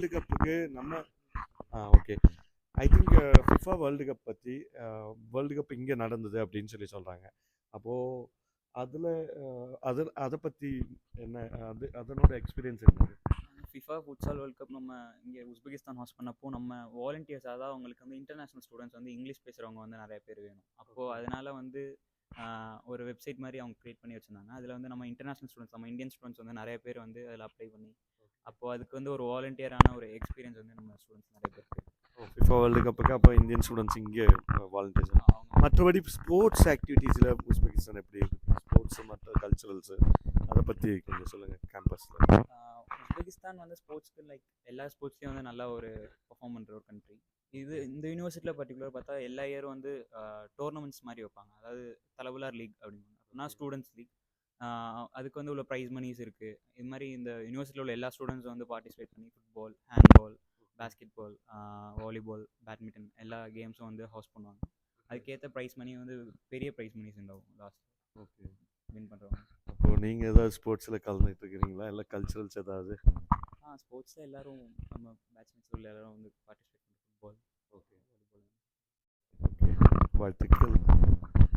World கப்புக்கு நம்ம okay. I think FIFA world cup பற்றி வேர்ல்டு கப் இங்கே நடந்தது அப்படின்னு சொல்கிறாங்க. அப்போது அதில் அதை பற்றி என்ன, அதனோட எக்ஸ்பீரியன்ஸ் என்னது? ஃபிஃபா ஃபுட்சால் வேர்ல்ட் கப் நம்ம இங்கே உஸ்பெகிஸ்தான் ஹோஸ்ட் பண்ணப்போ நம்ம வாலண்டியர்ஸ், அதாவது அவங்களுக்கு வந்து இன்டர்நேஷ்னல் ஸ்டூடெண்ட்ஸ் வந்து இங்கிலீஷ் பேசுகிறவங்க வந்து நிறைய பேர் வேணும். அப்போது அதனால் வந்து ஒரு வெப்சைட் மாதிரி அவங்க க்ரியேட் பண்ணி வச்சுருந்தாங்க. அதில் வந்து நம்ம இன்டர்நேஷ்னல் ஸ்டூடெண்ட்ஸ், நம்ம இந்தியன் ஸ்டூடெண்ட்ஸ் வந்து நிறைய பேர் வந்து அதில் அப்ளை பண்ணி, அப்போது அதுக்கு வந்து ஒரு வாலண்டியரான ஒரு எக்ஸ்பீரியன்ஸ் வந்து நம்ம ஸ்டூடெண்ட்ஸ் நிறைய பேருக்கு. ஃபிஃபா வேர்ல்டு கப்புக்கு அப்போ இந்தியன் ஸ்டூடெண்ட்ஸ் இங்கே வாலண்டியர்ஸ். மற்றபடி ஸ்போர்ட்ஸ் ஆக்டிவிட்டீஸில் உஸ்பெகிஸ்தான் எப்படி இருக்குது? ஸ்போர்ட்ஸு மற்ற கல்ச்சுரல்ஸு அதை பற்றி கொஞ்சம் சொல்லுங்கள் கேம்பஸில். உஸ்பெகிஸ்தான் வந்து ஸ்போர்ட்ஸ்க்கு லைக் எல்லா ஸ்போர்ட்ஸ்லேயும் வந்து நல்லா ஒரு பெர்ஃபார்ம் பண்ணுற ஒரு கண்ட்ரி. இந்த யூனிவர்சிட்டியில் பர்டிகுலர் பார்த்தா எல்லா இயரும் வந்து டோர்னமெண்ட்ஸ் மாதிரி வைப்பாங்க. அதாவது தலபுலார் லீக் அப்படின்னா ஸ்டூடெண்ட்ஸ் லீக். அதுக்கு வந்து உள்ள ப்ரைஸ் மணிஸ் இருக்குது. இது மாதிரி இந்த யூனிவர்சிட்டியில் உள்ள எல்லா ஸ்டூடெண்ட்ஸும் வந்து பார்ட்டிசிபேட் பண்ணி football, handball, basketball, volleyball, badminton எல்லா கேம்ஸும் வந்து ஹோஸ்ட் பண்ணுவாங்க. அதுக்கேற்ற ப்ரைஸ் மணி வந்து பெரிய ப்ரைஸ் மணிஸ் உண்டாகும் லாஸ்ட். ஓகே, வின் பண்ணுறவங்க. அப்போது நீங்கள் ஏதாவது ஸ்போர்ட்ஸில் கலந்துட்டு இருக்கிறீங்களா? இல்லை கல்ச்சுரல்ஸ் ஏதாவது? ஸ்போர்ட்ஸில் எல்லோரும் நம்ம பேட்ச்மேட்ஸ் உள்ள எல்லோரும் வந்து பார்ட்டிசிபேட் பண்ணுறோம். ஃபுட்பால், ஓகே, வாழ்த்துக்கள்.